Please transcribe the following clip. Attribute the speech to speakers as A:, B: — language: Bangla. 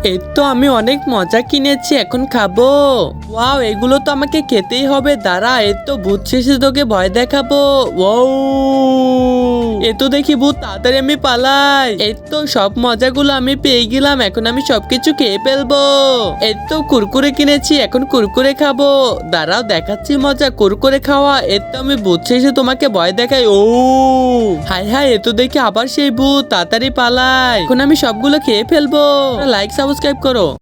A: এই তো আমি অনেক মজা কিনেছি, এখন খাবো। ওয়াও, এগুলো তো আমাকে খেতেই হবে। দাঁড়া, এই তো ভূত শেষে তোকে ভয় দেখাবো। ওয়াও, এ তো দেখি ভূত, তাড়াতাড়ি আমি পালাই। এই তো সব মজাগুলো আমি পেয়ে গেলাম, এখন আমি সবকিছু খেয়ে ফেলবো। এই তো কুরকুরে কিনেছি, এখন কুরকুরে খাবো। দাঁড়াও, দেখাচ্ছি মজা কুরকুরে খাওয়া। এই তো আমি ভূত শেষে তোমাকে ভয় দেখাই। ও হাই হাই, এ তো দেখি আবার সেই ভূত, তাড়াতাড়ি পালাই। এখন আমি সবগুলো খেয়ে ফেলবো। লাইক সাবস্ক্রাইব করো।